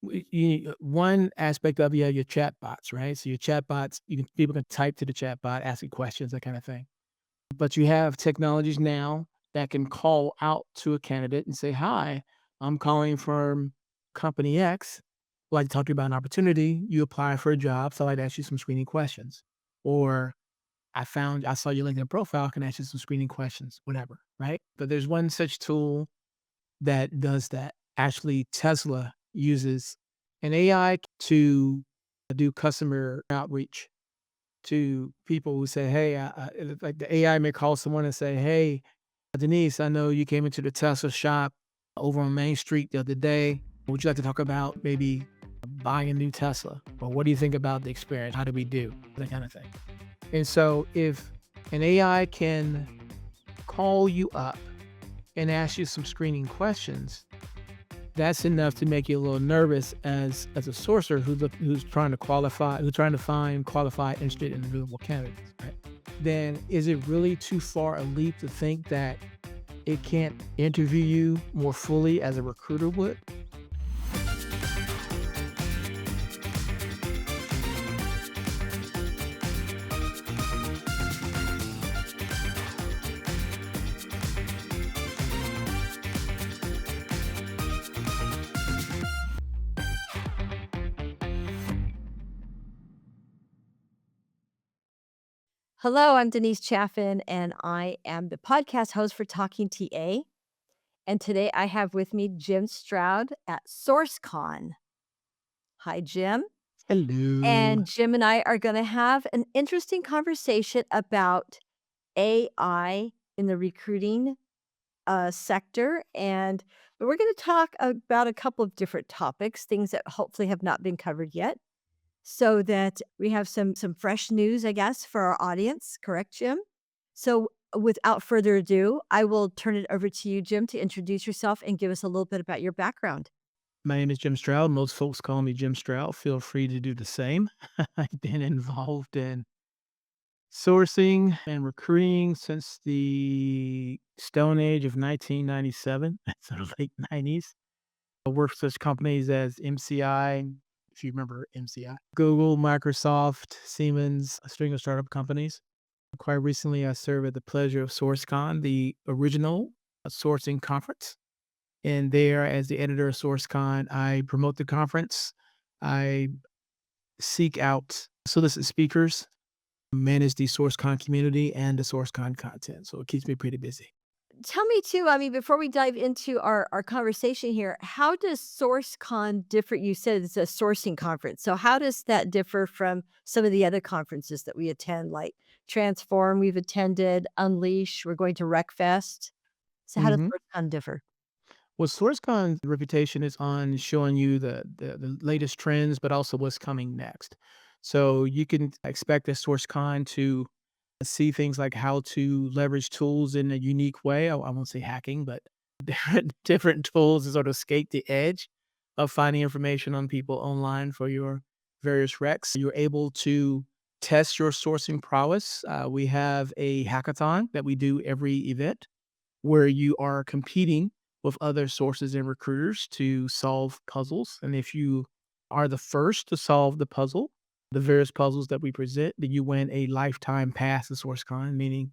One aspect of you have your chatbots, right? So your chatbots, people can type to the chatbot, asking questions, that kind of thing. But you have technologies now that can call out to a candidate and say, "Hi, I'm calling from company X. I'd like to talk to you about an opportunity. You apply for a job, so I'd ask you some screening questions." Or I saw your LinkedIn profile, can I ask you some screening questions, whatever, right? But there's one such tool that does that. Actually, Tesla uses an AI to do customer outreach to people who say, "Hey," like the AI may call someone and say, "Hey, Denise, I know you came into the Tesla shop over on Main Street the other day. Would you like to talk about maybe buying a new Tesla? Or what do you think about the experience? How do we do?" That kind of thing. And so if an AI can call you up and ask you some screening questions, that's enough to make you a little nervous as a sourcer who's trying to find qualified, interested, and renewable candidates, right? Then is it really too far a leap to think that it can't interview you more fully as a recruiter would? Hello, I'm Denise Chaffin, and I am the podcast host for Talking TA. And today I have with me Jim Stroud at SourceCon. Hi, Jim. Hello. And Jim and I are going to have an interesting conversation about AI in the recruiting sector. And we're going to talk about a couple of different topics, things that hopefully have not been covered yet, so that we have some fresh news, I guess, for our audience. Correct, Jim? So, without further ado, I will turn it over to you, Jim, to introduce yourself and give us a little bit about your background. My name is Jim Stroud. Most folks call me Jim Stroud. Feel free to do the same. I've been involved in sourcing and recruiting since the stone age of 1997, so the late 90s. I worked for such companies as MCI, if you remember MCI, Google, Microsoft, Siemens, a string of startup companies. Quite recently, I served at the pleasure of SourceCon, the original sourcing conference. And there, as the editor of SourceCon, I promote the conference. I seek out solicit speakers, manage the SourceCon community and the SourceCon content. So it keeps me pretty busy. Tell me too, I mean, before we dive into our conversation here, how does SourceCon differ? You said it's a sourcing conference. So how does that differ from some of the other conferences that we attend, like Transform, we've attended, Unleash, we're going to RecFest. So how does Mhm. SourceCon differ? Well, SourceCon's reputation is on showing you the latest trends, but also what's coming next. So you can expect a SourceCon to see things like how to leverage tools in a unique way. I won't say hacking, but different tools to sort of skate the edge of finding information on people online for your various recs. You're able to test your sourcing prowess. We have a hackathon that we do every event where you are competing with other sources and recruiters to solve puzzles. And if you are the first to solve the various puzzles that we present, then you win a lifetime pass to SourceCon, meaning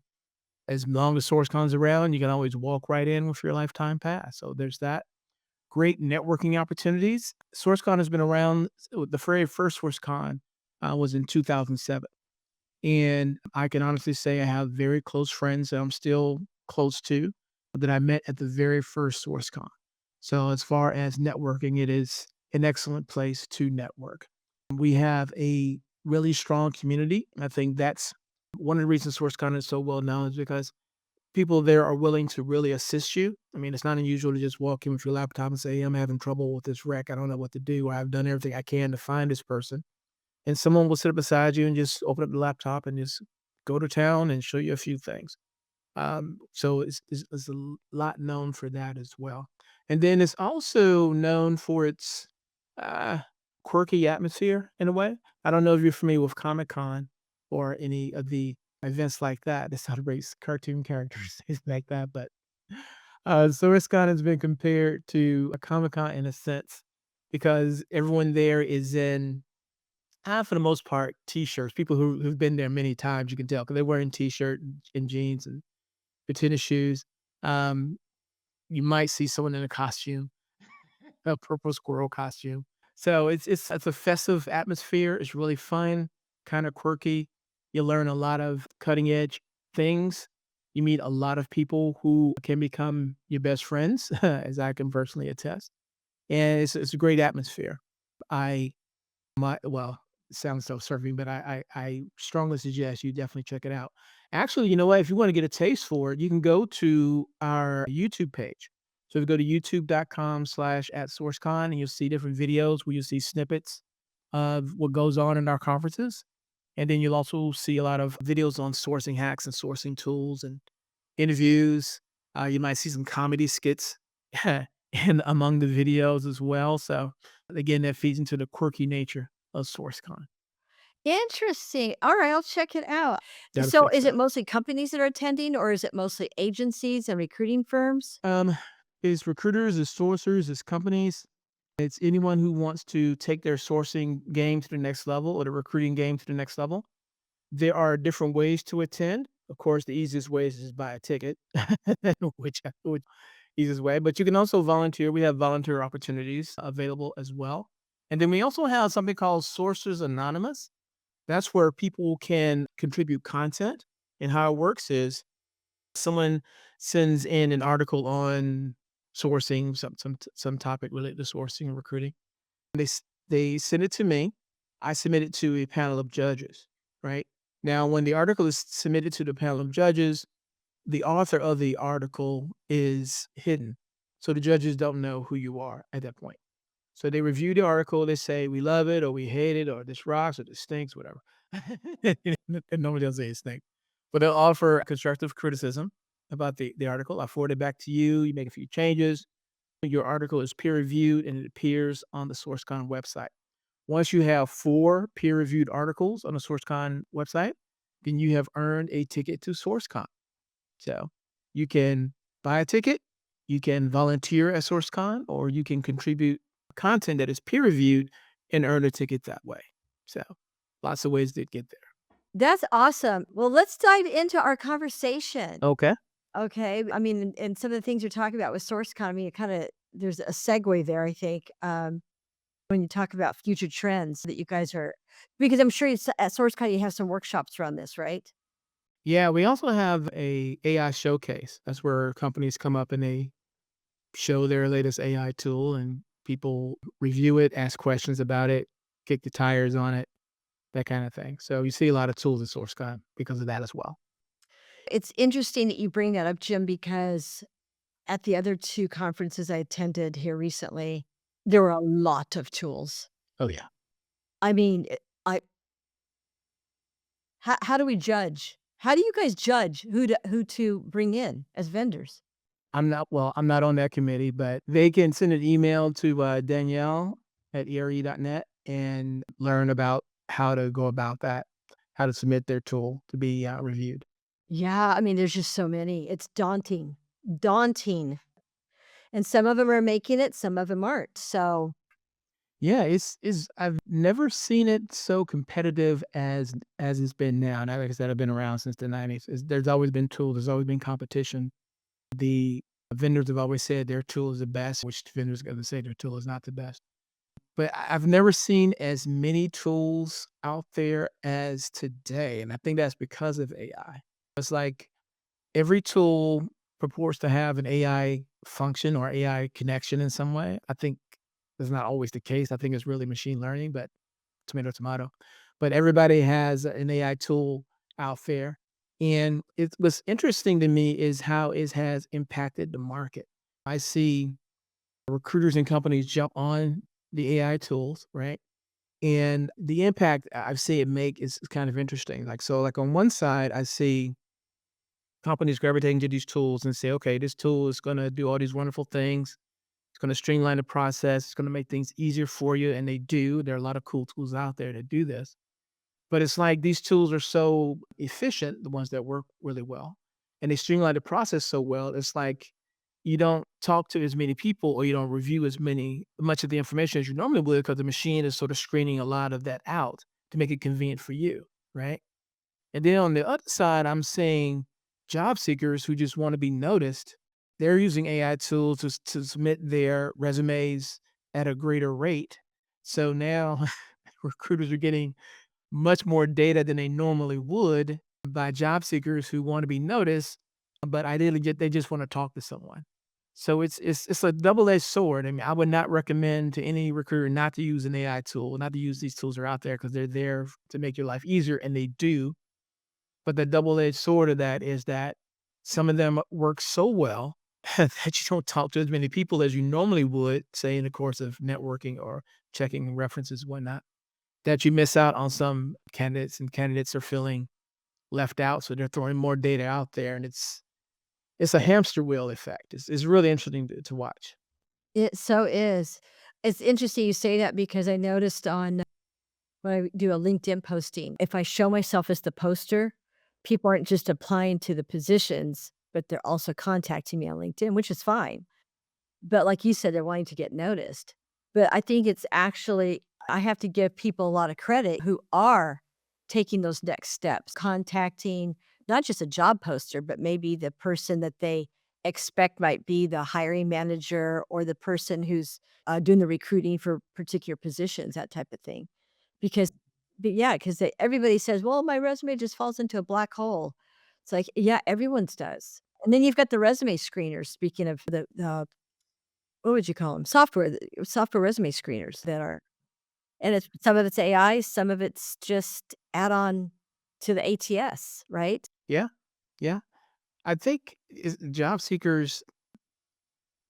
as long as SourceCon's around, you can always walk right in with your lifetime pass. So there's that. Great networking opportunities. SourceCon has been around. The very first SourceCon was in 2007. And I can honestly say I have very close friends that I'm still close to that I met at the very first SourceCon. So as far as networking, it is an excellent place to network. We have a really strong community. I think that's one of the reasons SourceCon is so well known is because people there are willing to really assist you. I mean, it's not unusual to just walk in with your laptop and say, "Hey, I'm having trouble with this rec. I don't know what to do. Or I've done everything I can to find this person." And someone will sit beside you and just open up the laptop and just go to town and show you a few things. So it's a lot known for that as well. And then it's also known for its uh, quirky atmosphere in a way. I don't know if you're familiar with Comic Con or any of the events like that that celebrates cartoon characters, things like that. But SourceCon has been compared to a Comic Con in a sense because everyone there is in, for the most part, t-shirts. People who've been there many times, you can tell because they're wearing t-shirt and jeans and their tennis shoes. Um, you might see someone in a costume, a purple squirrel costume. So it's a festive atmosphere. It's really fun, kind of quirky. You learn a lot of cutting edge things. You meet a lot of people who can become your best friends, as I can personally attest. And it's a great atmosphere. I well, it sounds self-serving, but I strongly suggest you definitely check it out. Actually, you know what? If you wanna get a taste for it, you can go to our YouTube page. So if you go to youtube.com/@sourcecon, and you'll see different videos where you'll see snippets of what goes on in our conferences. And then you'll also see a lot of videos on sourcing hacks and sourcing tools and interviews. You might see some comedy skits in among the videos as well. So again, that feeds into the quirky nature of SourceCon. Interesting. Alright, I'll check it out. Gotta So, check is it it out. mostly companies that are attending, or is it mostly agencies and recruiting firms? Um, it's recruiters, it's sourcers, it's companies. It's anyone who wants to take their sourcing game to the next level or the recruiting game to the next level. There are different ways to attend. Of course, the easiest way is just buy a ticket, which easiest way. But you can also volunteer. We have volunteer opportunities available as well. And then we also have something called Sources Anonymous. That's where people can contribute content. And how it works is someone sends in an article on sourcing, some topic related to sourcing and recruiting. They send it to me. I submit it to a panel of judges, right? Now, when the article is submitted to the panel of judges, the author of the article is hidden. So the judges don't know who you are at that point. So they review the article, they say, we love it or we hate it or this rocks or this stinks, whatever. And nobody else say it stinks. But they'll offer constructive criticism about the article. I forward it back to you. You make a few changes. Your article is peer reviewed and it appears on the SourceCon website. Once you have 4 peer reviewed articles on the SourceCon website, then you have earned a ticket to SourceCon. So you can buy a ticket, you can volunteer at SourceCon, or you can contribute content that is peer reviewed and earn a ticket that way. So lots of ways to get there. That's awesome. Well, let's dive into our conversation. Okay. Okay. I mean, and some of the things you're talking about with SourceCon, I mean, it kinda there's a segue there, I think, when you talk about future trends that you guys are because I'm sure it's at SourceCon, you have some workshops around this, right? Yeah, we also have a AI showcase. That's where companies come up and they show their latest AI tool and people review it, ask questions about it, kick the tires on it, that kind of thing. So you see a lot of tools at SourceCon because of that as well. It's interesting that you bring that up, Jim, because at the other 2 conferences I attended here recently, there were a lot of tools. Oh yeah. I mean, I how do we judge? How do you guys judge who to bring in as vendors? I'm not on that committee, but they can send an email to Danielle at ERE.net and learn about how to go about that, how to submit their tool to be reviewed. Yeah, I mean, there's just so many. It's daunting, daunting. And some of them are making it, some of them aren't. So, Yeah, it's I've never seen it so competitive as it's been now. And like I said, I've been around since the 90s. There's always been tools, there's always been competition. The vendors have always said their tool is the best, which vendors are going to say their tool is not the best. But I've never seen as many tools out there as today, and I think that's because of AI. It's like every tool purports to have an AI function or AI connection in some way. I think that's not always the case. I think it's really machine learning, but tomato, tomato. But everybody has an AI tool out there. And what's interesting to me is how it has impacted the market. I see recruiters and companies jump on the AI tools, right? And the impact I've seen it make is kind of interesting. Like, so like on one side, I see companies gravitating to these tools and say, okay, this tool is going to do all these wonderful things. It's going to streamline the process. It's going to make things easier for you. And they do. There are a lot of cool tools out there that do this. But it's like these tools are so efficient, the ones that work really well, and they streamline the process so well. It's like you don't talk to as many people or you don't review much of the information as you normally would because the machine is sort of screening a lot of that out to make it convenient for you, right? And then on the other side, I'm seeing job seekers who just want to be noticed. They're using AI tools to submit their resumes at a greater rate. So now recruiters are getting much more data than they normally would by job seekers who want to be noticed, but ideally they just want to talk to someone. So it's a double-edged sword. I mean, I would not recommend to any recruiter not to use an AI tool, not to use these tools that are out there because they're there to make your life easier, and they do. But the double-edged sword of that is that some of them work so well that you don't talk to as many people as you normally would, say in the course of networking or checking references, whatnot, that you miss out on some candidates, and candidates are feeling left out, so they're throwing more data out there, and it's a hamster wheel effect. It's really interesting to watch. It so is. It's interesting you say that because I noticed on when I do a LinkedIn posting, if I show myself as the poster, people aren't just applying to the positions, but they're also contacting me on LinkedIn, which is fine. But like you said, they're wanting to get noticed. But I think it's actually I have to give people a lot of credit who are taking those next steps, contacting not just a job poster, but maybe the person that they expect might be the hiring manager or the person who's doing the recruiting for particular positions, that type of thing. Because, but yeah, because everybody says, well, my resume just falls into a black hole. It's like, yeah, everyone's does. And then you've got the resume screeners. Speaking of the what would you call them? Software resume screeners that are and it's some of it's AI, some of it's just add-on to the ATS, right? Yeah, yeah. I think job seekers,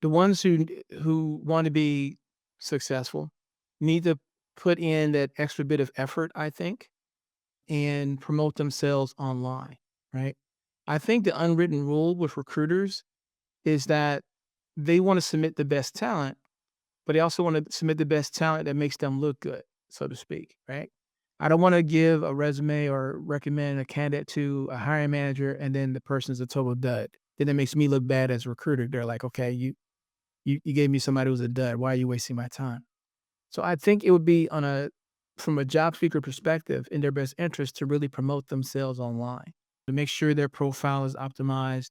the ones who want to be successful, need to put in that extra bit of effort, I think, and promote themselves online, right? I think the unwritten rule with recruiters is that they want to submit the best talent, but they also want to submit the best talent that makes them look good, so to speak, right? I don't want to give a resume or recommend a candidate to a hiring manager and then the person's a total dud. Then it makes me look bad as a recruiter. They're like, okay, you gave me somebody who's a dud. Why are you wasting my time? So I think it would be from a job seeker perspective in their best interest to really promote themselves online, to make sure their profile is optimized,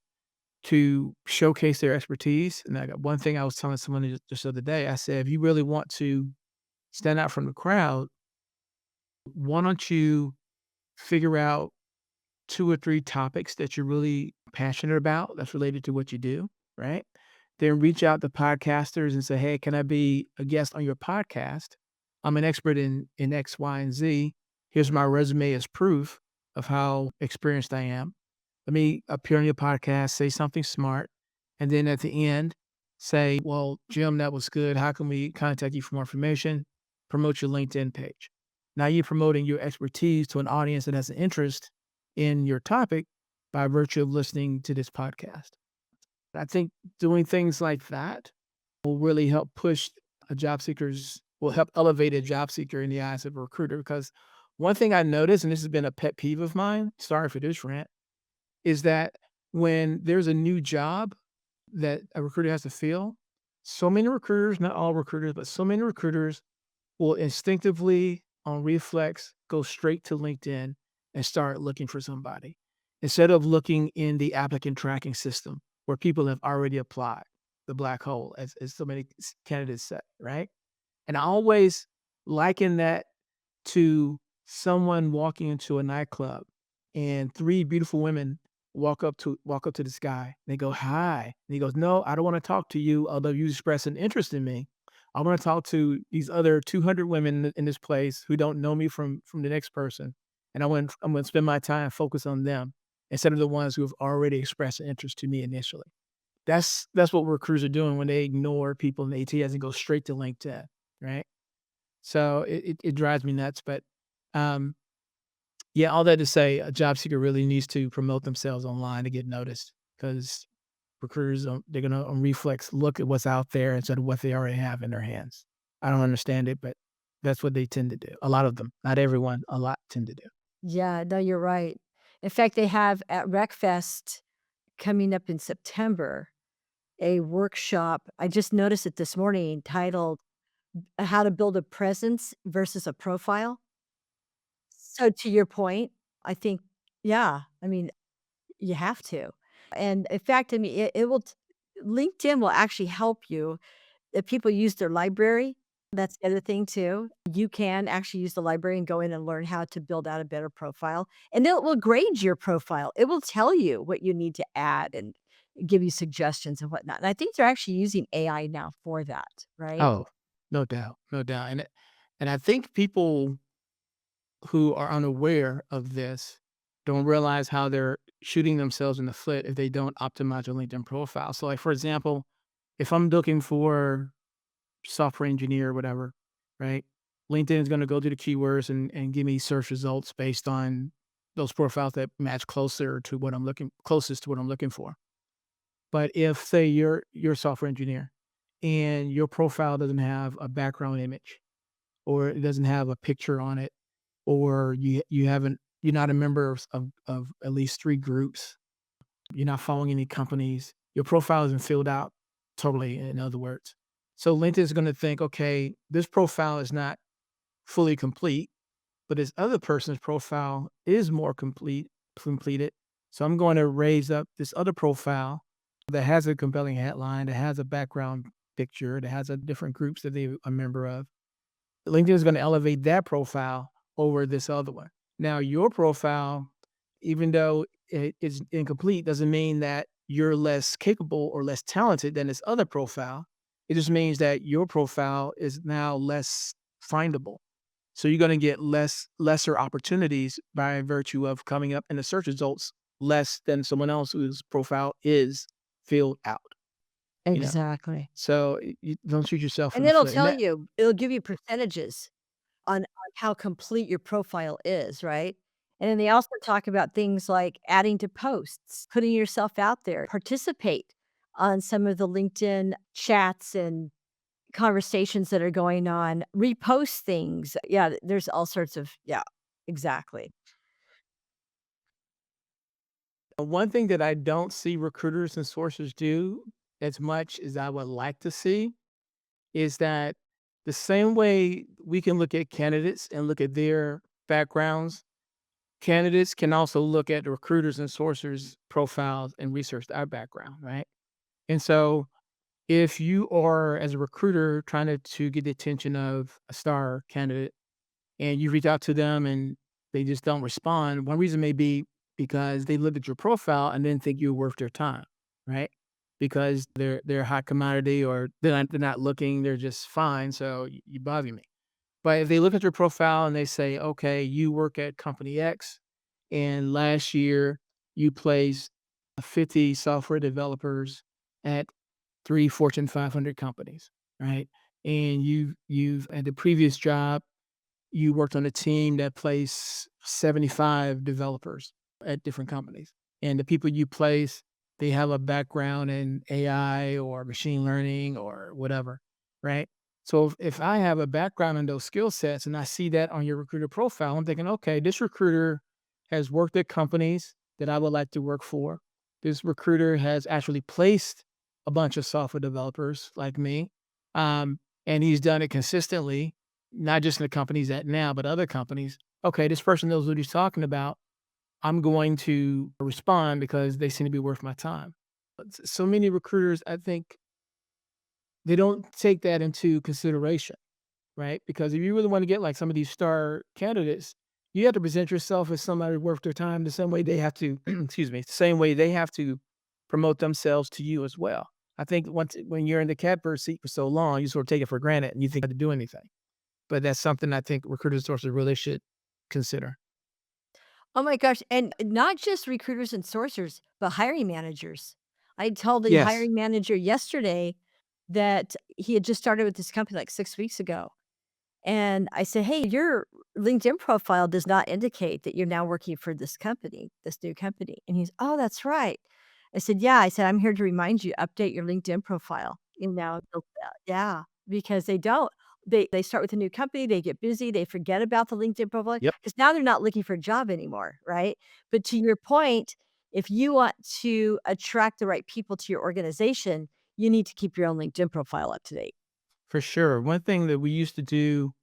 to showcase their expertise. And I got one thing I was telling someone just the other day. I said, if you really want to stand out from the crowd, why don't you figure out 2 or 3 topics that you're really passionate about that's related to what you do, right? Then reach out to podcasters and say, "Hey, can I be a guest on your podcast? I'm an expert in X, Y, and Z. Here's my resume as proof of how experienced I am. Let me appear on your podcast, say something smart, and then at the end, say, well, Jim, that was good. How can we contact you for more information? Promote your LinkedIn page." Now you're promoting your expertise to an audience that has an interest in your topic by virtue of listening to this podcast. I think doing things like that will really help push will help elevate a job seeker in the eyes of a recruiter. Because one thing I noticed, and this has been a pet peeve of mine, sorry for this rant, is that when there's a new job that a recruiter has to fill, so many recruiters, not all recruiters, but so many recruiters will instinctively, on reflex, go straight to LinkedIn and start looking for somebody instead of looking in the applicant tracking system where people have already applied, the black hole, as so many candidates say, right? And I always liken that to someone walking into a nightclub and 3 beautiful women walk up to this guy. They go, "Hi." And he goes, "No, I don't wanna talk to you, although you expressed an interest in me. I wanna talk to these other 200 women in this place who don't know me from the next person, and I'm gonna spend my time focus on them instead of the ones who have already expressed an interest to me initially." That's what recruiters are doing when they ignore people in the ATS and go straight to LinkedIn, right? So it drives me nuts, but, um, yeah, all that to say, a job seeker really needs to promote themselves online to get noticed because recruiters, they're gonna, on reflex, look at what's out there instead of what they already have in their hands. I don't understand it, but that's what they tend to do. A lot of them, not everyone, a lot tend to do. Yeah, no, you're right. In fact, they have at RecFest coming up in September. a workshop. I just noticed it this morning titled How to Build a Presence versus a Profile. So to your point, I think, yeah, I mean, you have to. And in fact, I mean, it will, LinkedIn will actually help you if people use their library. That's the other thing too. You can actually use the library and go in and learn how to build out a better profile. And it will grade your profile. It will tell you what you need to add and give you suggestions and whatnot. And I think they're actually using AI now for that, right? Oh, no doubt, no doubt, and I think people who are unaware of this don't realize how they're shooting themselves in the foot if they don't optimize their LinkedIn profile. So, like, for example, if I'm looking for software engineer or whatever, right? LinkedIn is going to go to the keywords and give me search results based on those profiles that match closest to what I'm looking for. But if, say, you're a software engineer and your profile doesn't have a background image or it doesn't have a picture on it, or you're not a member of at least 3 groups, you're not following any companies, your profile isn't filled out totally, in other words. So LinkedIn is gonna think, "Okay, this profile is not fully complete, but this other person's profile is more completed. So I'm going to raise up this other profile that has a compelling headline, that has a background picture, that has a different groups that they a member of. LinkedIn is going to elevate that profile over this other one. Now, your profile, even though it is incomplete, doesn't mean that you're less capable or less talented than this other profile. It just means that your profile is now less findable. So you're going to get lesser opportunities by virtue of coming up in the search results less than someone else whose profile is filled out. You know, Exactly. so you don't shoot yourself in And the it'll foot. And tell that, you, it'll give you percentages on how complete your profile is, right? And then they also talk about things like adding to posts, putting yourself out there, participate on some of the LinkedIn chats and conversations that are going on, repost things. Yeah, there's all sorts of, yeah, exactly. one thing that I don't see recruiters and sources do as much as I would like to see is that the same way we can look at candidates and look at their backgrounds, candidates can also look at the recruiters and sources profiles and research our background, right? And so if you are, as a recruiter, trying to get the attention of a star candidate and you reach out to them and they just don't respond, one reason may be because they looked at your profile and didn't think you were worth their time, right? Because they're a hot commodity or they're not looking, they're just fine. So you bother me. But if they look at your profile and they say, okay, you work at company X and last year you placed 50 software developers at 3 Fortune 500 companies, right? And you've at the previous job you worked on a team that placed 75 developers at different companies. And the people you place, they have a background in AI or machine learning or whatever, right? So if I have a background in those skill sets and I see that on your recruiter profile, I'm thinking, okay, this recruiter has worked at companies that I would like to work for. This recruiter has actually placed a bunch of software developers like me. And he's done it consistently, not just in the companies at now, but other companies. Okay, this person knows what he's talking about. I'm going to respond because they seem to be worth my time. But so many recruiters, I think, they don't take that into consideration, right? Because if you really want to get like some of these star candidates, you have to present yourself as somebody worth their time the same way they have to, excuse me, the same way they have to promote themselves to you as well. I think when you're in the catbird seat for so long, you sort of take it for granted and you think you have to do anything. But that's something I think recruiter sources really should consider. Oh my gosh, and not just recruiters and sourcers, but hiring managers. I told the Yes. hiring manager yesterday that he had just started with this company like 6 weeks ago. And I said, "Hey, your LinkedIn profile does not indicate that you're now working for this company, this new company." And he's, "Oh, that's right." I said, "Yeah." I said, "I'm here to remind you, update your LinkedIn profile." You know, yeah, because they don't. They start with a new company, they get busy, they forget about the LinkedIn profile Yep. because now they're not looking for a job anymore, right? But to your point, if you want to attract the right people to your organization, you need to keep your own LinkedIn profile up to date. For sure. One thing that we used to do,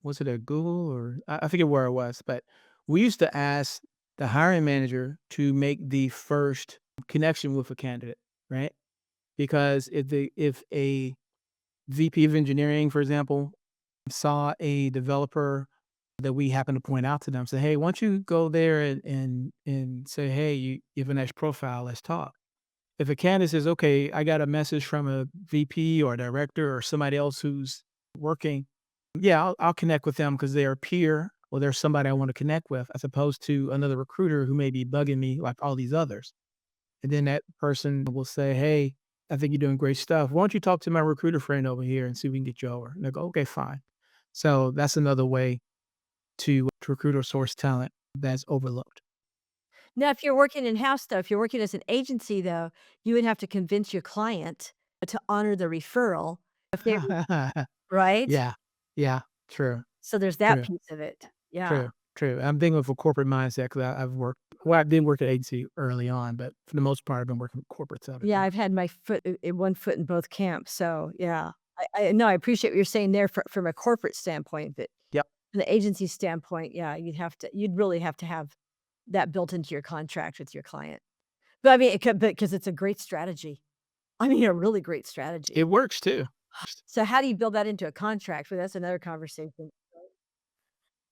was it at Google or I forget where it was, but we used to ask the hiring manager to make the first connection with a candidate, right? Because if a VP of engineering, for example, saw a developer that we happen to point out to them, say, hey, why don't you go there and say, hey, you have a nice profile, let's talk. If a candidate says, okay, I got a message from a VP or a director or somebody else who's working, yeah, I'll connect with them because they're a peer or they're somebody I want to connect with, as opposed to another recruiter who may be bugging me like all these others. And then that person will say, hey, I think you're doing great stuff. Why don't you talk to my recruiter friend over here and see if we can get you over? And they go, okay, fine. So that's another way to recruit or source talent that's overlooked. Now, if you're working in-house, though, if you're working as an agency, though, you would have to convince your client to honor the referral if they right? Yeah. Yeah. True. So there's that True. piece of it. Yeah. True. True. I'm thinking of a corporate mindset because I've worked, well, I did work at agency early on, but for the most part, I've been working with corporates out of Yeah, time. I've had my foot one foot in both camps, so, yeah. I no, I appreciate what you're saying there from a corporate standpoint, but Yep. from the agency standpoint, yeah, you'd really have to have that built into your contract with your client. But, I mean, it could because it's a great strategy. I mean, a really great strategy. It works too. So how do you build that into a contract? Well, that's another conversation.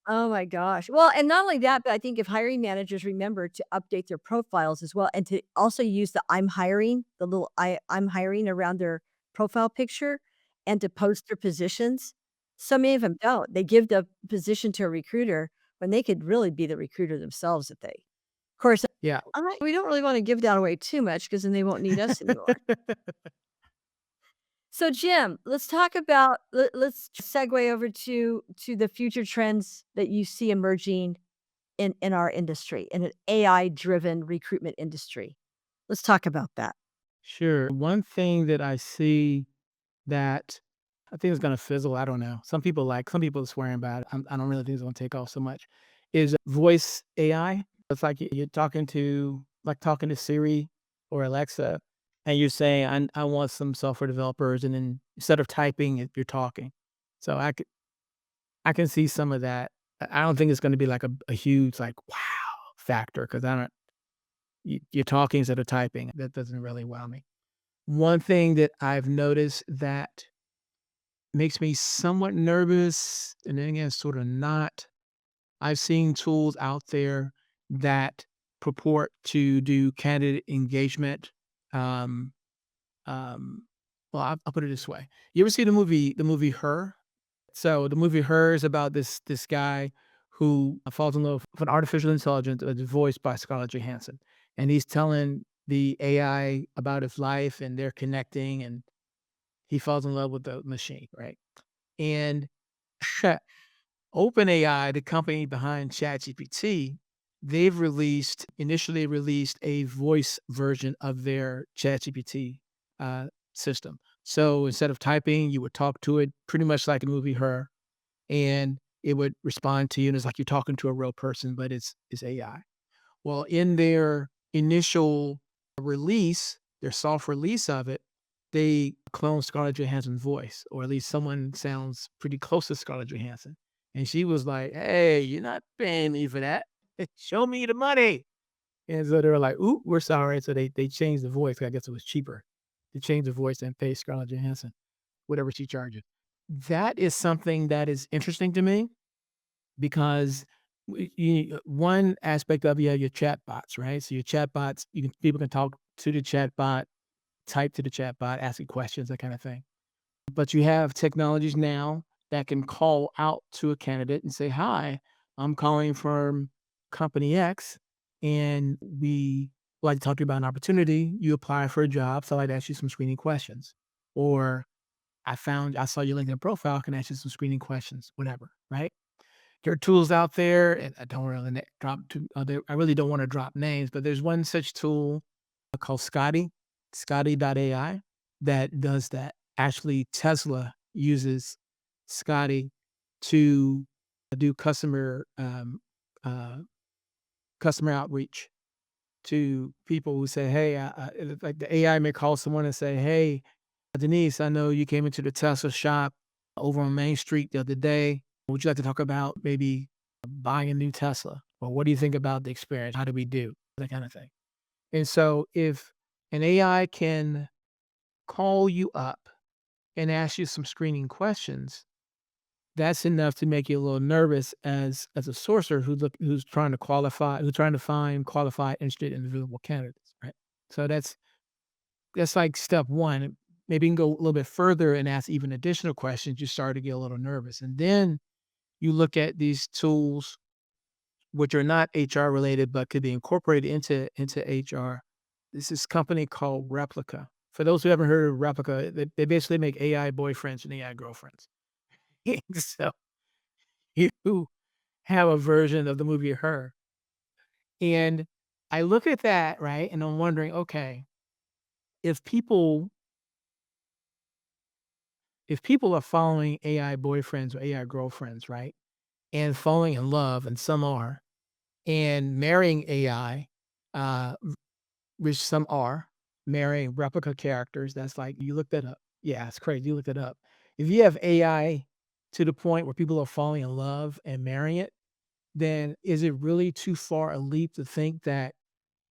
Oh my gosh. Well, and not only that, but I think if hiring managers remember to update their profiles as well and to also use the I'm hiring, the little I'm hiring around their profile picture and to post their positions. So many of them don't. They give the position to a recruiter when they could really be the recruiter themselves if they. Of course, Yeah. we don't really want to give that away too much because then they won't need us anymore. So Jim, let's talk about let's segue over to the future trends that you see emerging in our industry, in an AI-driven recruitment industry. Let's talk about that. Sure. One thing that I see that I think is gonna fizzle, I don't know. Some people are swearing about it. I don't really think it's gonna take off so much, is voice AI. It's like you're talking to like talking to Siri or Alexa, and you're saying, I want some software developers, and then instead of typing it, you're talking. So I can see some of that. I don't think it's gonna be like a huge like wow factor because I don't you're talking instead of typing. That doesn't really wow me. One thing that I've noticed that makes me somewhat nervous, and then again, sort of not. I've seen tools out there that purport to do candidate engagement. Um, well, I'll put it this way: you ever see the movie Her? So the movie Her is about this guy who falls in love with an artificial intelligence that's voiced by Scarlett Johansson, and he's telling the AI about his life, and they're connecting, and he falls in love with the machine, right? And OpenAI, the company behind ChatGPT, they've initially released a voice version of their ChatGPT system. So instead of typing, you would talk to it pretty much like a movie Her, and it would respond to you. And it's like you're talking to a real person, but it's AI. Well, in their initial release, their soft release of it, they cloned Scarlett Johansson's voice, or at least someone sounds pretty close to Scarlett Johansson. And she was like, "Hey, you're not paying me for that. Show me the money." And so they were like, "Ooh, we're sorry." So they changed the voice. I guess it was cheaper to change the voice and pay Scarlett Johansson whatever she charges. That is something that is interesting to me because one aspect of you have your chatbots, right? So your chatbots, people can talk to the chatbot, type to the chatbot, asking questions, that kind of thing. But you have technologies now that can call out to a candidate and say, "Hi, I'm calling from company X, and we would like to talk to you about an opportunity. You apply for a job, so I'd like to ask you some screening questions." Or I saw your LinkedIn profile, can I ask you some screening questions, whatever, right? There are tools out there, and I don't really I really don't want to drop names, but there's one such tool called Scotty.ai, that does that. Actually, Tesla uses Scotty to do uh, customer outreach to people who say, "Hey," like the AI may call someone and say, "Hey, Denise, I know you came into the Tesla shop over on Main Street the other day. Would you like to talk about maybe buying a new Tesla? Or what do you think about the experience? How do we do? That kind of thing. And so if an AI can call you up and ask you some screening questions, that's enough to make you a little nervous as a sourcer who's trying to qualify, who's trying to find qualified, interested, individual candidates, right? So that's like step one. Maybe you can go a little bit further and ask even additional questions. You start to get a little nervous, and then you look at these tools which are not HR related but could be incorporated into HR. This is company called Replica. For those who haven't heard of Replica, they basically make AI boyfriends and AI girlfriends. So you have a version of the movie Her. And I look at that, right? And I'm wondering, okay, if people if people are following AI boyfriends or AI girlfriends, right? And falling in love, and some are, and marrying AI, which some are, marrying replica characters, that's like you look that up. Yeah, it's crazy. You look it up. If you have AI to the point where people are falling in love and marrying it, then is it really too far a leap to think that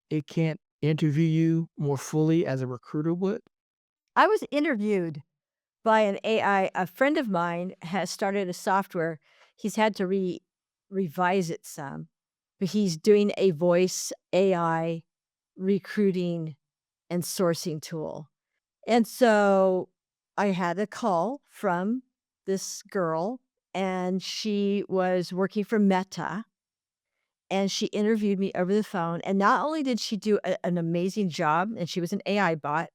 it can't interview you more fully as a recruiter would? I was interviewed by an AI. A friend of mine has started a software. He's had to revise it some, but he's doing a voice AI recruiting and sourcing tool. And so I had a call from this girl, and she was working for Meta, and she interviewed me over the phone. And not only did she do an amazing job, and she was an AI bot,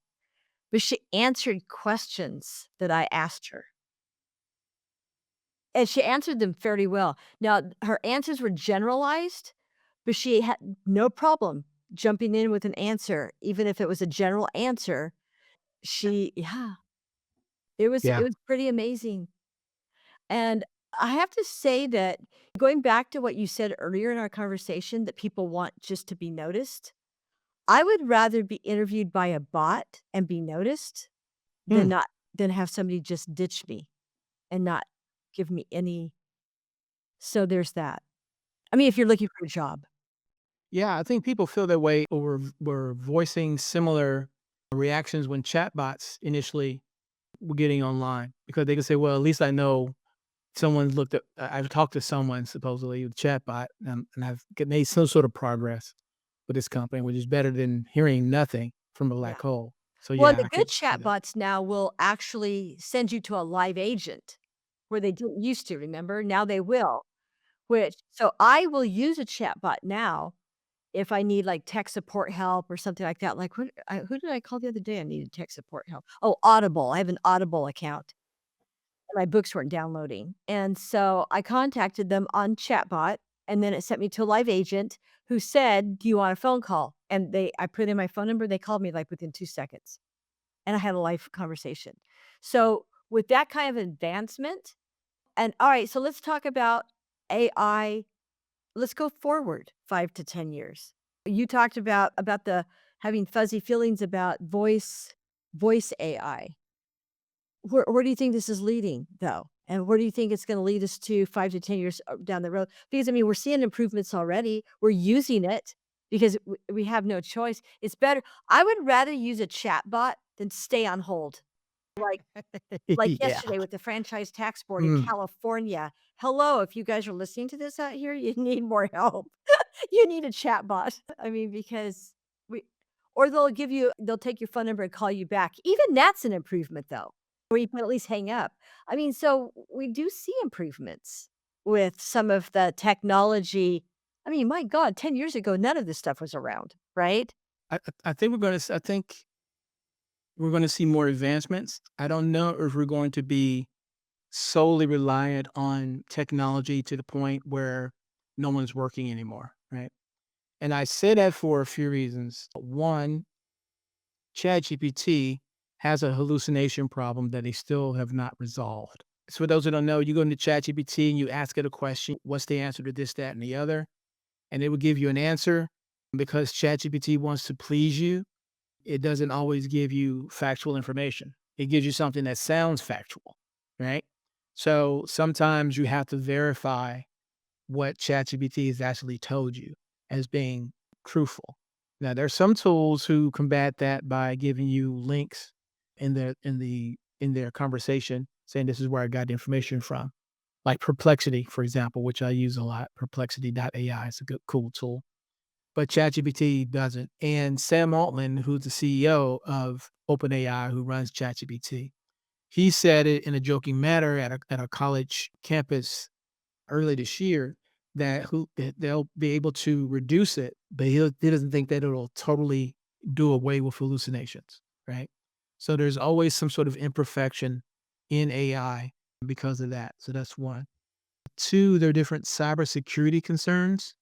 but she answered questions that I asked her. And she answered them fairly well. Now, her answers were generalized, but she had no problem jumping in with an answer, even if it was a general answer. She Yeah, it Yeah. was pretty amazing. And I have to say that, going back to what you said earlier in our conversation, that people want just to be noticed, I would rather be interviewed by a bot and be noticed than Hmm. not than have somebody just ditch me and not give me any. So there's that. I mean, if you're looking for a job. Yeah, I think people feel that way or were voicing similar reactions when chatbots initially were getting online because they could say, "Well, at least I know someone's looked at I've talked to someone supposedly with chatbot, and I've made some sort of progress with this company, which is better than hearing nothing from a Yeah. black hole." So, Well, and yeah, the I good could see that. chatbots now will actually send you to a live agent where they didn't used to, remember? Now they will, which so I will use a chatbot now if I need, like, tech support help or something like that. Like, who did I call the other day I needed tech support help? Oh, Audible. I have an Audible account. My books weren't downloading, and so I contacted them on chatbot, and then it sent me to a live agent who said, "Do you want a phone call?" And I put in my phone number, they called me, like, within 2 seconds, and I had a live conversation. So, with that kind of advancement, and alright, so let's talk about AI. Let's go forward 5 to 10 years. You talked about the having fuzzy feelings about voice AI. Where do you think this is leading, though? And where do you think it's gonna lead us to 5 to 10 years, down the road? Because, I mean, we're seeing improvements already. We're using it because we have no choice. It's better. I would rather use a chatbot than stay on hold. Like like Yeah. yesterday with the franchise tax board in Mm. California. Hello, if you guys are listening to this out here, you need more help. You need a chatbot. I mean, because we or they'll take your phone number and call you back. Even that's an improvement, though, where you can at least hang up. I mean, so we do see improvements with some of the technology. I mean, my god, 10 years ago, none of this stuff was around, right? I think I think we're gonna see more advancements. I don't know if we're going to be solely reliant on technology to the point where no one's working anymore, right? And I say that for a few reasons. One, ChatGPT has a hallucination problem that they still have not resolved. So for those who don't know, you go into ChatGPT and you ask it a question, what's the answer to this, that, and the other? And it will give you an answer. Because ChatGPT wants to please you, it doesn't always give you factual information. It gives you something that sounds factual, right? So sometimes you have to verify what ChatGPT has actually told you as being truthful. Now, there's some tools who combat that by giving you links in their conversation, saying this is where I got the information from. Like Perplexity, for example, which I use a lot. Perplexity.ai is a good, cool tool. But ChatGPT doesn't. And Sam Altman, who's the CEO of OpenAI, who runs ChatGPT, he said it in a joking manner at a college campus early this year that they'll be able to reduce it, but he doesn't think that it'll totally do away with hallucinations, right? So there's always some sort of imperfection in AI because of that. So that's one. Two, there are different cybersecurity concerns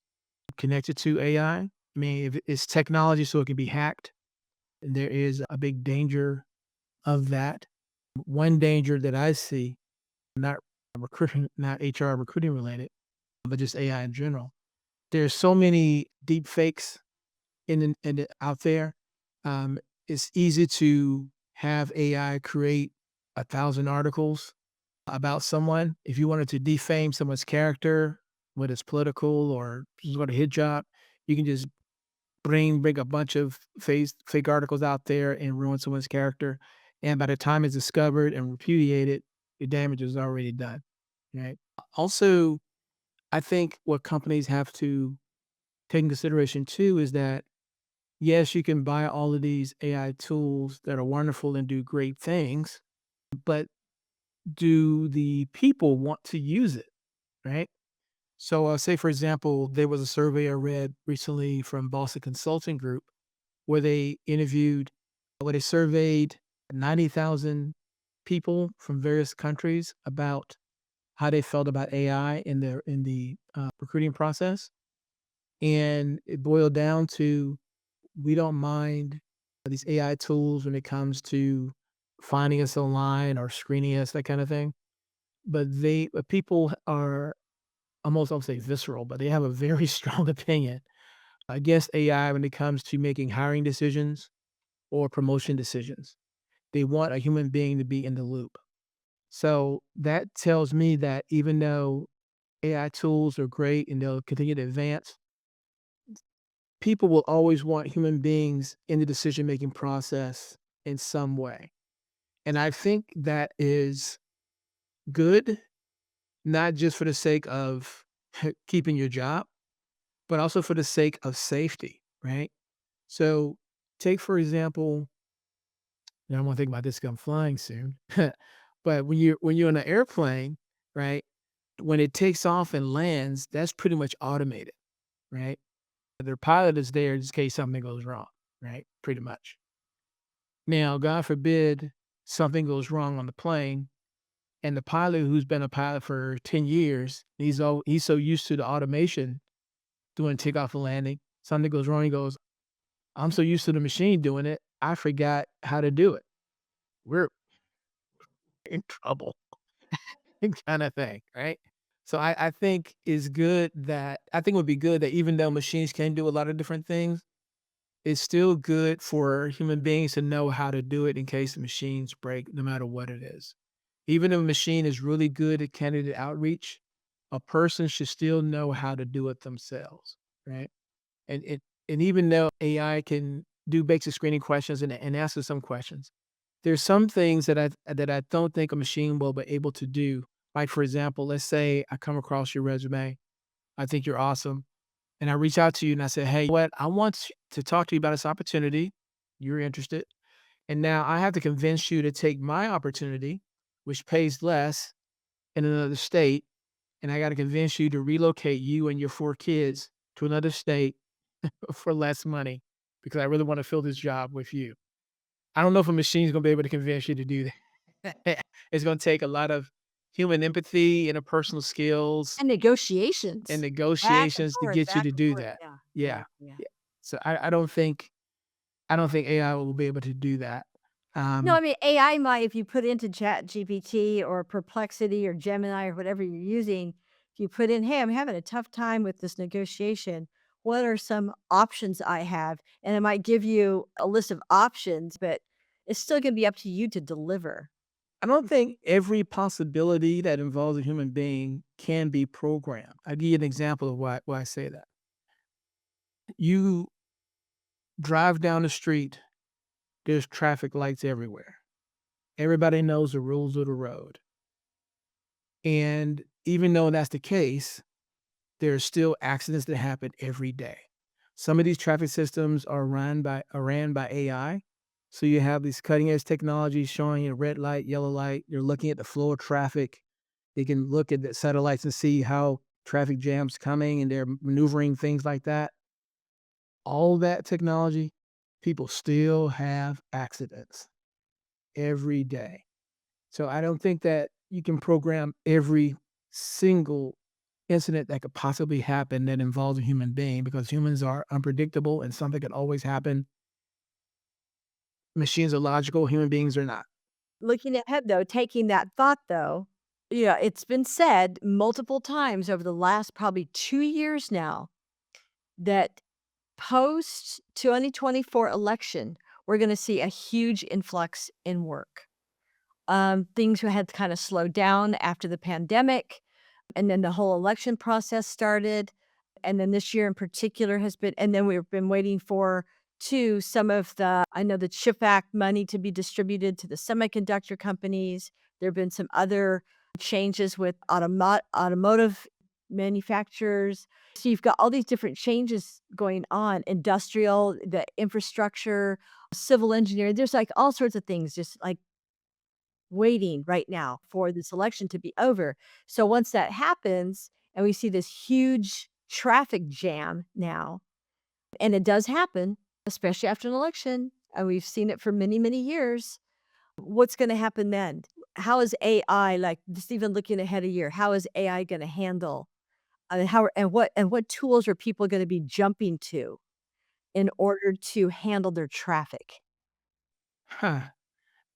connected to AI. I mean, if it's technology, so it can be hacked, and there is a big danger of that. One danger that I see, not not HR recruiting related, but just AI in general. There's so many deep fakes out there. It's easy to have AI create 1,000 articles about someone. If you wanted to defame someone's character, whether it's political or just what a hit job, you can just bring a bunch of fake articles out there and ruin someone's character. And by the time it's discovered and repudiated, the damage is already done. Right. Also, I think what companies have to take in consideration too is that yes, you can buy all of these AI tools that are wonderful and do great things, but do the people want to use it? Right. So, say for example, there was a survey I read recently from Boston Consulting Group where they surveyed 90,000 people from various countries about how they felt about AI in the recruiting process, and it boiled down to we don't mind these AI tools when it comes to finding us online or screening us, that kind of thing. But people are almost, I won't say visceral, but they have a very strong opinion against AI when it comes to making hiring decisions or promotion decisions. They want a human being to be in the loop. So that tells me that even though AI tools are great and they'll continue to advance, people will always want human beings in the decision making process in some way. And I think that is good, not just for the sake of keeping your job, but also for the sake of safety, right? So, take for example, and I want to think about this 'cause I'm flying soon. But when you're on an airplane, right? When it takes off and lands, that's pretty much automated, right? Their pilot is there just in case something goes wrong, right? Pretty much. Now, God forbid something goes wrong on the plane, and the pilot who's been a pilot for 10 years, he's so used to the automation doing takeoff and landing. Something goes wrong, he goes, I'm so used to the machine doing it, I forgot how to do it. We're in trouble, kind of thing, right? So I think I think it would be good that even though machines can do a lot of different things, it's still good for human beings to know how to do it in case the machines break, no matter what it is. Even if a machine is really good at candidate outreach, a person should still know how to do it themselves, right? And it and even though AI can do basic screening questions and answer some questions, there's some things that I don't think a machine will be able to do. Like for example, let's say I come across your resume, I think you're awesome, and I reach out to you and I say, "Hey, what? I want to talk to you about this opportunity. You're interested." And now I have to convince you to take my opportunity, which pays less in another state, and I got to convince you to relocate you and your 4 kids to another state for less money because I really want to fill this job with you. I don't know if a machine's gonna be able to convince you to do that. It's gonna take a lot of human empathy, interpersonal skills, And and negotiations. negotiations to get you Back to and do forth. that. Yeah, yeah, Yeah, yeah. yeah. So I don't think AI will be able to do that. No, I Um, mean, AI might if you put into ChatGPT or Perplexity or Gemini or whatever you're using, if you put in, "Hey, I'm having a tough time with this negotiation. What are some options I have?" And it might give you a list of options, but It's still gonna be up to you to deliver. I don't think every possibility that involves a human being can be programmed. I'll give you an example of why I say that. You drive down the street, there's traffic lights everywhere. Everybody knows the rules of the road. And even though that's the case, there's still accidents that happen every day. Some of these traffic systems are ran by AI. So you have these cutting edge technologies showing you red light, yellow light. You're looking at the flow of traffic. They can look at the satellites and see how traffic jams coming and they're maneuvering things like that. All that technology, people still have accidents every day. So I don't think that you can program every single incident that could possibly happen that involves a human being because humans are unpredictable and something could always happen. Machines are logical, human beings are not. Looking ahead though, taking that thought though, yeah, it's been said multiple times over the last probably 2 years now that post 2024 election, we're gonna see a huge influx in work. Things had kind of slowed down after the pandemic, and then the whole election process started. And then this year in particular has been, and then we've been waiting for too some of the, I know the CHIP Act money to be distributed to the semiconductor companies. There have been some other changes with automotive manufacturers. So you've got all these different changes going on, industrial, the infrastructure, civil engineering. There's like all sorts of things just like waiting right now for this election to be over. So once that happens and we see this huge traffic jam now, and it does happen, especially after an election, and we've seen it for many, many years, what's going to happen then? How is AI like just even looking ahead a year? How is AI going to handle how and what tools are people going to be jumping to in order to handle their traffic? Huh.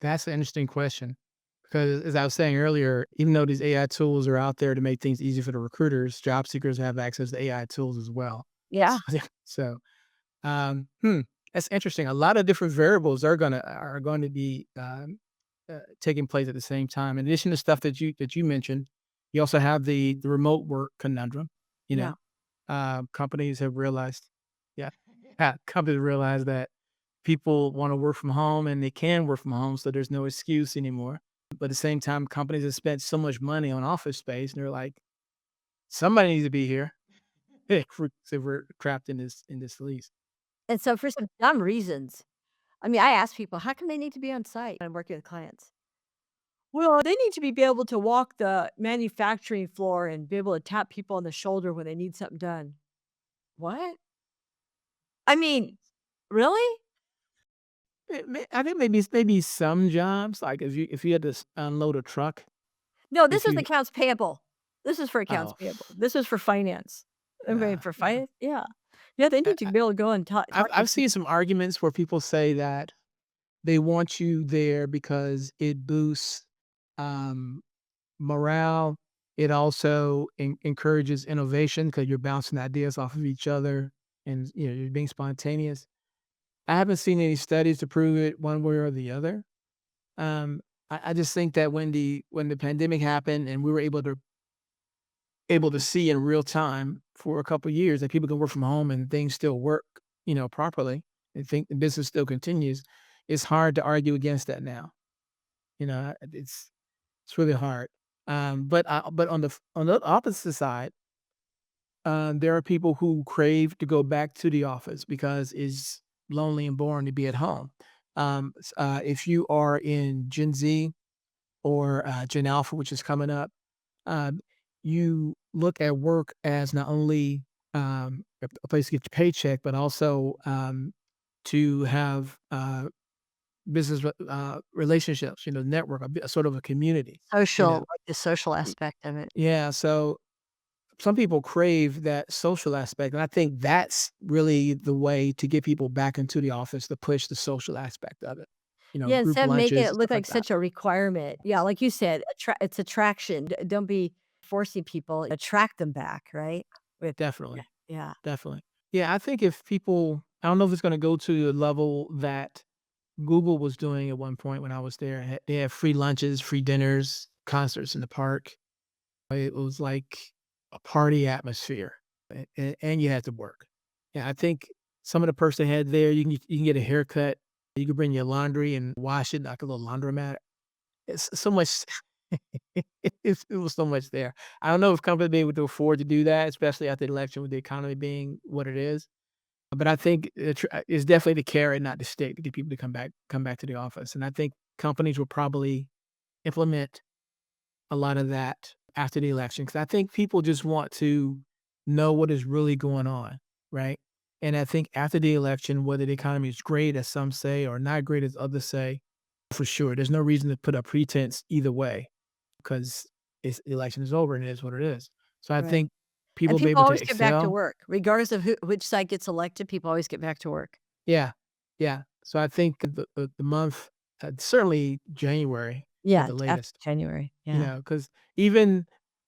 That's an interesting question. Because as I was saying earlier, even though these AI tools are out there to make things easy for the recruiters, job seekers have access to AI tools as well. Yeah. So, yeah, so that's interesting. A lot of different variables are going to be taking place at the same time. In addition to stuff that you mentioned, you also have the remote work conundrum. You Yeah. know, companies have realized, yeah, companies realize that people want to work from home and they can work from home, so there's no excuse anymore. But at the same time, companies have spent so much money on office space, and they're like, somebody needs to be here. So we're trapped in this lease. And so for some dumb reasons, I mean, I ask people, how come they need to be on site when I'm working with clients? Well, they need to be able to walk the manufacturing floor and be able to tap people on the shoulder when they need something done. What? I mean, really? I think maybe some jobs, like if you had to unload a truck, No, this if is you accounts payable. This is for accounts oh payable. This is for finance. I mean, yeah, for yeah. finance, yeah. Yeah, they need to be able to go and talk to I've seen people. some arguments where people say that they want you there because it boosts um, morale. It also encourages innovation because you're bouncing ideas off of each other, and you're being spontaneous. I haven't seen any studies to prove it one way or the other. Um, I just think that when the pandemic happened and we were able to see in real time for a couple of years that people can work from home and things still work, properly, and think the business still continues, it's hard to argue against that now. It's really hard. But on the opposite side, there are people who crave to go back to the office because it's lonely and boring to be at home. If you are in Gen Z or Gen Alpha, which is coming up, um, you look at work as not only a place to get your paycheck, but also to have business relationships. Network, a sort of a community. You Social, know, like the social Y- aspect of it. yeah. So some people crave that social aspect, and I think that's really the way to get people back into the office to push the social aspect of it. Yeah, Group instead of making lunches it and look stuff like like that. such a requirement. Yeah, like you said, it's attraction. Don't be forcing people, attract them back, right? With yeah, Definitely. yeah. Definitely. Yeah, I think if people I don't know if it's gonna go to the level that Google was doing at one point when I was there. They had free lunches, free dinners, concerts in the park. It was like a party atmosphere, and you had to work. Yeah, I think some of the perks they had there, you can get a haircut, you can bring your laundry and wash it like a little laundromat. It's so much. It was so much there. I don't know if companies be able to afford to do that, especially after the election with the economy being what it is. But I think it's definitely the carrot, not the stick, to get people to come back to the office. And I think companies will probably implement a lot of that after the election, because I think people just want to know what is really going on, right? And I think after the election, whether the economy is great, as some say, or not great, as others say, for sure, there's no reason to put up pretense either way, because the election is over and it is what it is. So I Right. think And people will be people able to always get back to excel. work. Regardless of which side gets elected, people always get back to work. Yeah, yeah. So I think the month, certainly January at Yeah, the after latest. January. You Yeah. know, because even,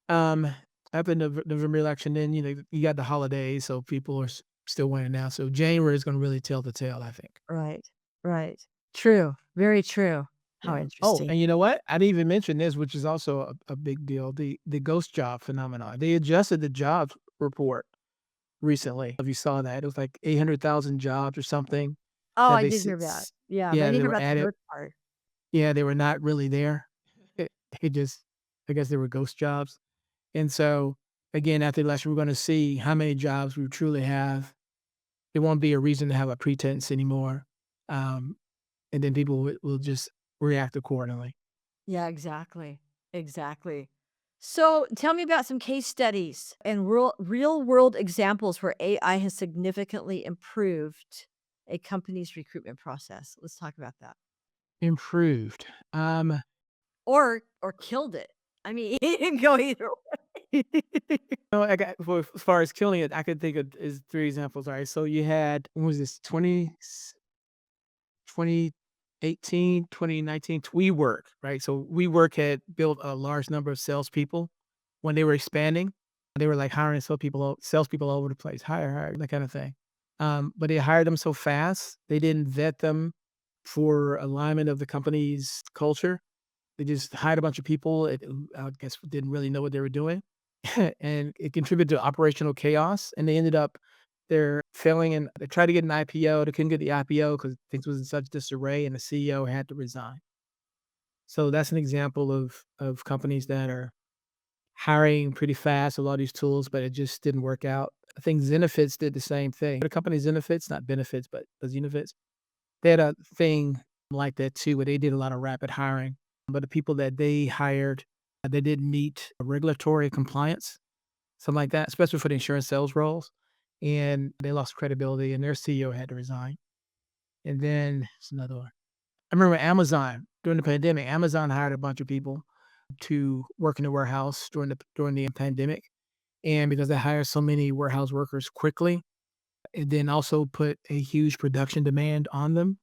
um, after November election, then, you got the holidays, so people are still waiting now. So January is gonna really tell the tale, I think. Right. Right. True. Very true. How Yeah. Oh, interesting. and you know what? I didn't even mention this, which is also a big deal, the ghost job phenomenon. They adjusted the jobs report recently. If you saw that, it was like 800,000 jobs or something Oh, that I they did s hear that. s Yeah, but I yeah, didn't they hear were about the added. birth part. Yeah, they were not really there. It it just I guess they were ghost jobs. And so, again, after the election, we're gonna see how many jobs we truly have. There won't be a reason to have a pretense anymore, um, and then people will just react accordingly. Yeah, exactly. Exactly. So tell me about some case studies and real world examples where AI has significantly improved a company's recruitment process. Let's talk about that. Improved. Or killed it. I mean, it can go either No, I got for as far as killing it, I could think of is 3 examples, alright? So you had when was this? 2018, 2019, WeWork, right? So WeWork had built a large number of salespeople when they were expanding. They were like hiring salespeople all over the place, hire, that kind of thing. But they hired them so fast, they didn't vet them for alignment of the company's culture. They just hired a bunch of people who I guess didn't really know what they were doing, and it contributed to operational chaos. And they ended up they're failing, and they tried to get an IPO. They couldn't get the IPO because things was in such disarray, and the CEO had to resign. So that's an example of companies that are hiring pretty fast, a lot of these tools, but it just didn't work out. I think Zenefits did the same thing. The company Zenefits, not benefits, but the Zenefits, they had a thing like that too, where they did a lot of rapid hiring, but the people that they hired, they didn't meet regulatory compliance, something like that, especially for the insurance sales roles, and they lost credibility, and their CEO had to resign. And then there's another one. I remember Amazon during the pandemic. Amazon hired a bunch of people to work in the warehouse during the pandemic, and because they hired so many warehouse workers quickly, and then also put a huge production demand on them,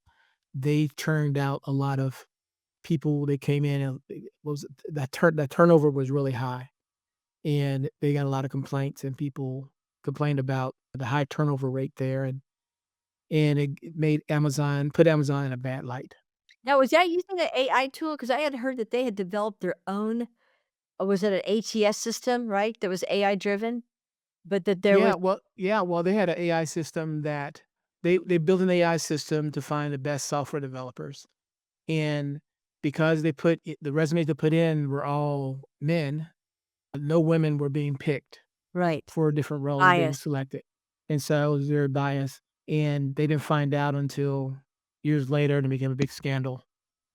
they turned out a lot of people. They came in and was that turnover was really high, and they got a lot of complaints, and people complained about the high turnover rate there, and it made Amazon in a bad light. Now, was that using an AI tool? Because I had heard that they had developed their own was it an ATS system, right? That was AI driven? But that there was Yeah, well, they had an AI system that they built an AI system to find the best software developers, and because the resumes they put in were all men, no women were being picked right. for different roles being Bias. selected, and so it was very biased, and they didn't find out until years later, and it became a big scandal,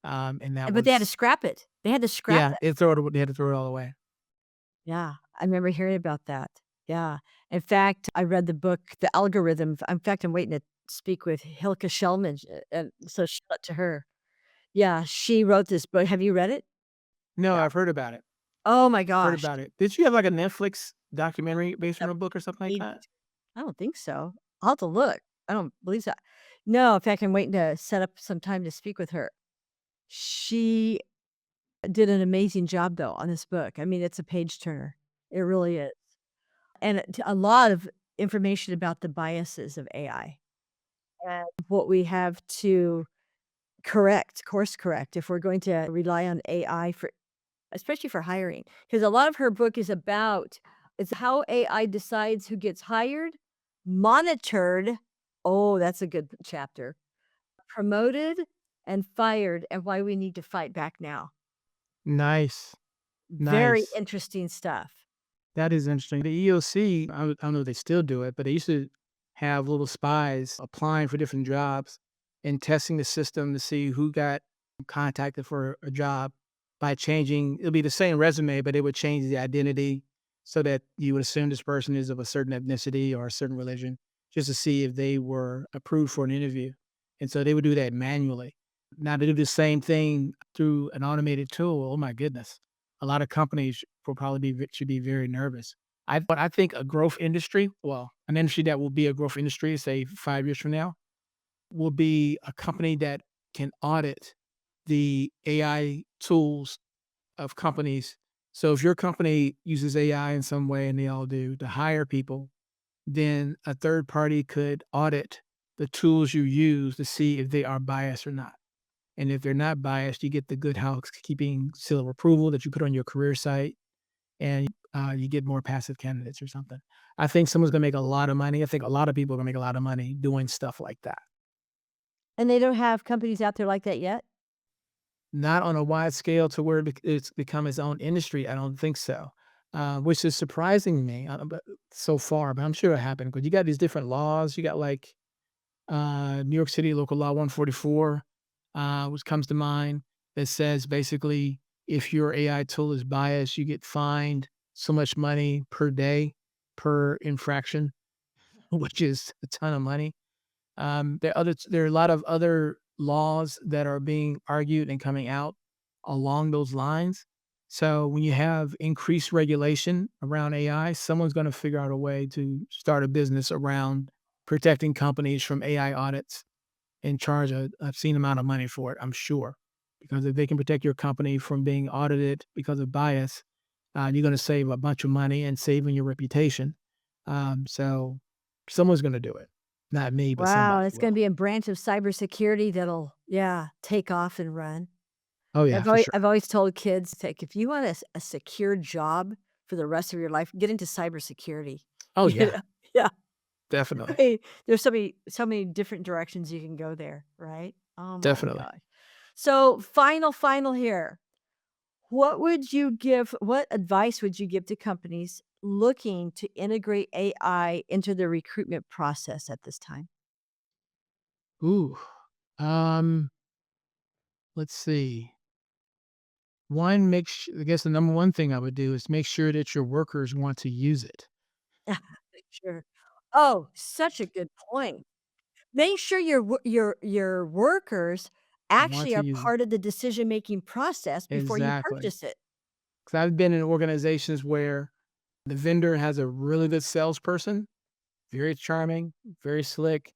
and that But they had to was scrap it. They had to scrap yeah, it. they had to throw it all away. Yeah, I remember hearing about that. Yeah. In fact, I read the book, The Algorithm. In fact, I'm waiting to speak with Hilke Schellman, and so shout out to her. Yeah, she wrote this book. Have you read it? No, Yeah. I've heard about it. Oh my I've heard gosh. about it. Did she have, like, a Netflix documentary based on Yep. her book or something like Need that? I don't think so. I'll have to look. I don't believe so. No, in fact, I'm waiting to set up some time to speak with her. She did an amazing job, though, on this book. I mean, it's a page turner. It really is. And a lot of information about the biases of AI and what we have to Correct, course correct, if we're going to rely on AI for especially for hiring, because a lot of her book is about it's how AI decides who gets hired, monitored, oh, that's a good chapter, promoted, and fired, and why we need to fight back now. Nice. Very Nice. interesting stuff. That is interesting. The EOC, I don't know if they still do it, but they used to have little spies applying for different jobs and testing the system to see who got contacted for a job by changing. It'll be the same resume, but it would change the identity so that you would assume this person is of a certain ethnicity or a certain religion, just to see if they were approved for an interview. And so they would do that manually. Now to do the same thing through an automated tool, oh my goodness, a lot of companies will probably should be very nervous. I think a growth industry, well, an industry that will be a growth industry, say 5 years from now, will be a company that can audit the AI tools of companies. So if your company uses AI in some way, and they all do, to hire people, then a third party could audit the tools you use to see if they are biased or not. And if they're not biased, you get the good housekeeping seal of approval that you put on your career site, and you get more passive candidates or something. I think someone's gonna make a lot of money. I think a lot of people are gonna make a lot of money doing stuff like that. And they don't have companies out there like that yet? Not on a wide scale to where it's become its own industry. I don't think so, which is surprising to me, but so far. But I'm sure it happened because you got these different laws. You got like New York City Local Law 144, which comes to mind, that says basically if your AI tool is biased, you get fined so much money per day per infraction, which is a ton of money. There are a lot of other laws that are being argued and coming out along those lines. So when you have increased regulation around AI, someone's going to figure out a way to start a business around protecting companies from AI audits and charge a obscene amount of money for it, I'm sure. Because if they can protect your company from being audited because of bias, you're going to save a bunch of money and saving your reputation. So someone's going to do it. Not me, but Wow, somebody it's gonna will. be a branch of cybersecurity that'll, yeah, take off and run. Oh, yeah, for sure. I've always told kids, like, if you want a secure job for the rest of your life, get into cybersecurity. Oh, You yeah, know? Yeah. I definitely, mean, there's so many different directions you can go there, right? Oh my definitely. gosh. So, final here. What advice would you give to companies looking to integrate AI into their recruitment process at this time? Ooh, um, let's see. One, I guess the number one thing I would do is make sure that your workers want to use it. Sure. Oh, such a good point. Make sure your workers Want actually to are use it. part of the decision-making process before you Exactly. purchase it. 'Cause I've been in organizations where the vendor has a really good salesperson, very charming, very slick,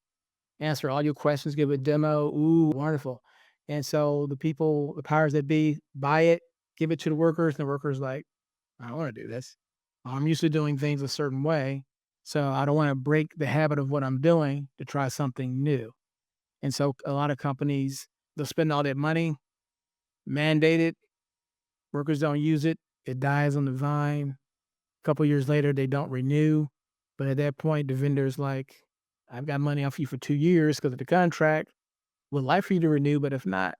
answer all your questions, give a demo. Ooh, wonderful. And so the powers that be, buy it, give it to the workers, and the workers like, I don't want to do this. I'm used to doing things a certain way. So I don't want to break the habit of what I'm doing to try something new. And so a lot of companies, they'll spend all that money, mandate it, workers don't use it, it dies on the vine. A couple years later, they don't renew. But at that point, the vendor's like, I've got money off you for 2 years because of the contract. Would like for you to renew, but if not,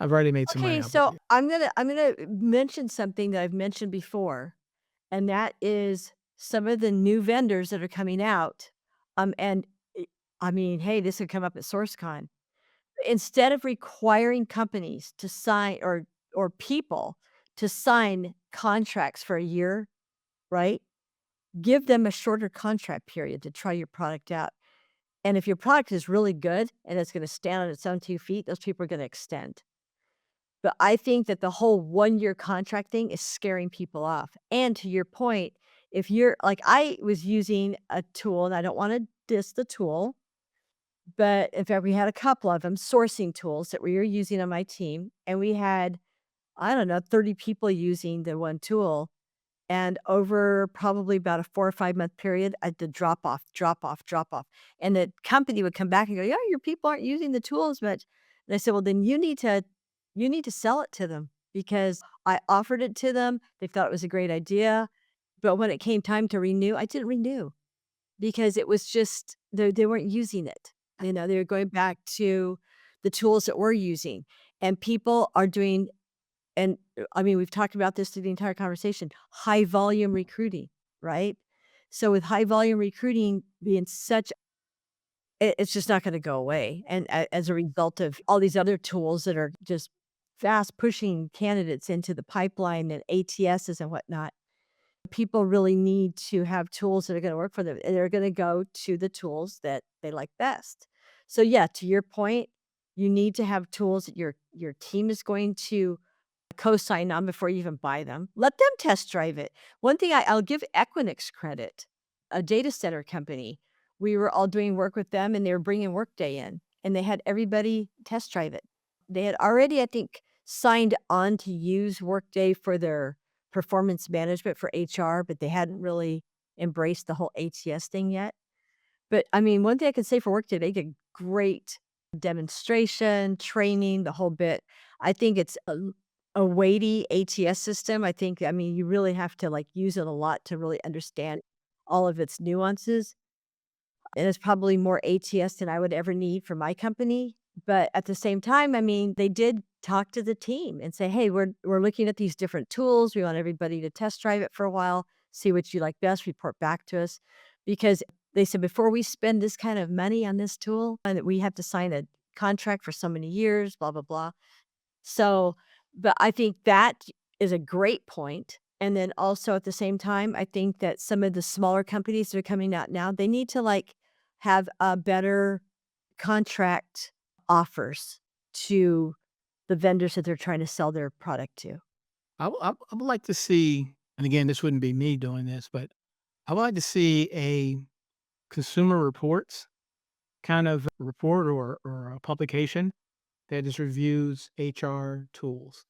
I've already made some money Okay, off of so you. I'm gonna mention something that I've mentioned before, and that is some of the new vendors that are coming out. And I mean, hey, this could come up at SourceCon. Instead of requiring companies to sign or people to sign contracts for a year, right? Give them a shorter contract period to try your product out. And if your product is really good and it's gonna stand on its own 2 feet, those people are gonna extend. But I think that the whole one-year contract thing is scaring people off. And to your point, if you're like, I was using a tool, and I don't wanna diss the tool, but in fact, we had a couple of them, sourcing tools that we were using on my team, and we had, I don't know, 30 people using the one tool. And over probably about a 4 or 5-month period, I did drop off, drop off, drop off. And the company would come back and go, "Yeah, your people aren't using the tools much." And I said, "Well, then you need to sell it to them because I offered it to them. They thought it was a great idea, but when it came time to renew, I didn't renew because it was just they weren't using it. They were going back to the tools that we're using, and people are doing and, I mean, we've talked about this through the entire conversation, high volume recruiting, right? So with high volume recruiting being such it's just not gonna go away, and as a result of all these other tools that are just fast pushing candidates into the pipeline and ATSs and whatnot, people really need to have tools that are gonna work for them, and they're gonna go to the tools that they like best. So, yeah, to your point, you need to have tools that your team is going to co-sign on before you even buy them. Let them test drive it. One thing I'll give Equinix credit, a data center company. We were all doing work with them, and they were bringing Workday in, and they had everybody test drive it. They had already, I think, signed on to use Workday for their performance management for HR, but they hadn't really embraced the whole ATS thing yet. But, I mean, one thing I can say for Workday, they did great demonstration, training, the whole bit. I think it's a weighty ATS system. I mean, you really have to, like, use it a lot to really understand all of its nuances, and it's probably more ATS than I would ever need for my company, but at the same time, I mean, they did talk to the team and say, "Hey, we're looking at these different tools. We want everybody to test drive it for a while, see what you like best, report back to us." Because they said, "Before we spend this kind of money on this tool, and we have to sign a contract for so many years, blah, blah, blah." So, but I think that is a great point, and then also at the same time, I think that some of the smaller companies that are coming out now, they need to, like, have a better contract offers to the vendors that they're trying to sell their product to. I would like to see, and again, this wouldn't be me doing this, but I would like to see a consumer reports kind of report or a publication that just reviews HR tools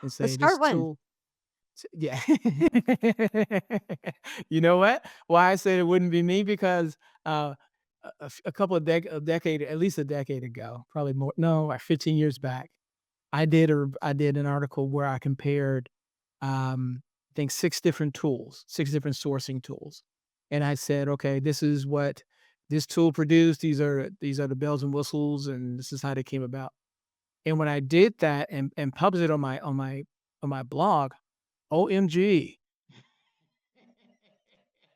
and Let's say this start one. tool. Yeah. You know what? Why I said it wouldn't be me because a couple of a decade, at least a decade ago, probably more, no, like 15 years back, I did an article where I compared, I think 6 different tools, 6 different sourcing tools. And I said, "Okay, this is what this tool produced. These are the bells and whistles, and this is how they came about." And when I did that and published it on my blog, OMG,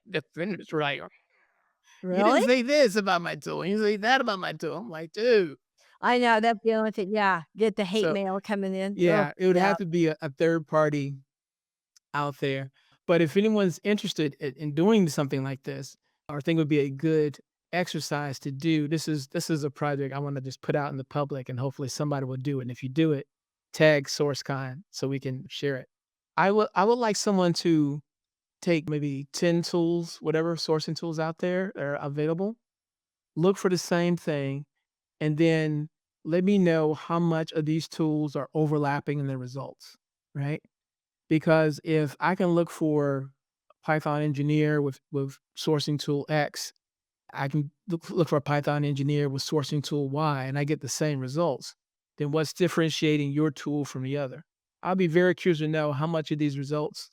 the vendor's right. "You didn't Really? say this about my tool. You say that about my tool." I'm like, "Dude." I know, that's the only thing, yeah, get the hate So, mail coming in. Oh, yeah, it would yeah. have to be a third party out there. But if anyone's interested in doing something like this, or think would be a good exercise to do, this is a project I want to just put out in the public, and hopefully somebody will do it. And if you do it, tag SourceCon so we can share it. I would like someone to take maybe 10 tools, whatever sourcing tools out there are available, look for the same thing, and then let me know how much of these tools are overlapping in the results, right? Because if I can look for Python engineer with sourcing tool X, I can look for a Python engineer with sourcing tool Y, and I get the same results, then what's differentiating your tool from the other? I'll be very curious to know how much of these results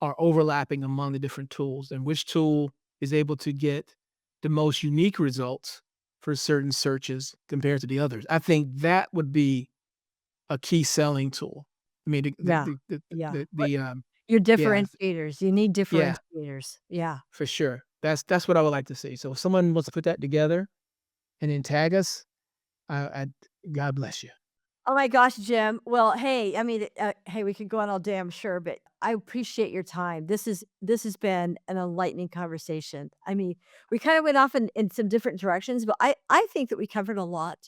are overlapping among the different tools and which tool is able to get the most unique results for certain searches compared to the others. I think that would be a key selling tool. I mean, Yeah, yeah. What your yeah, differentiators, you need yeah, differentiators. Yeah. for sure. That's what I would like to see. So if someone wants to put that together and then tag us, I God bless you. Oh my gosh, Jim. Well, hey, I mean, hey, we could go on all day, I'm sure, but I appreciate your time. This has been an enlightening conversation. I mean, we kind of went off in some different directions, but I think that we covered a lot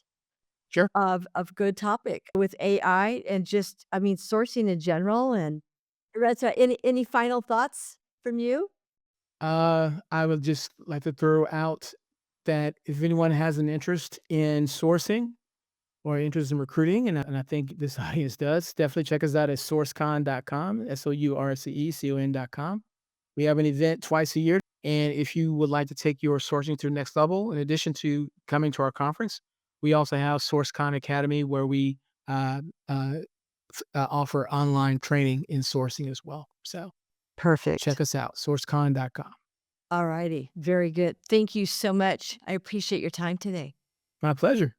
Sure. of good topic with AI and just, I mean, sourcing in general. And that's any final thoughts from you? I would just like to throw out that if anyone has an interest in sourcing or interest in recruiting, and I think this audience does, definitely check us out at sourcecon.com, sourcecon.com. We have an event twice a year. And if you would like to take your sourcing to the next level, in addition to coming to our conference, We also have SourceCon Academy where we uh, uh, offer online training in sourcing as well. So check Perfect. us out, sourcecon.com. All righty. Very good. Thank you so much. I appreciate your time today. My pleasure.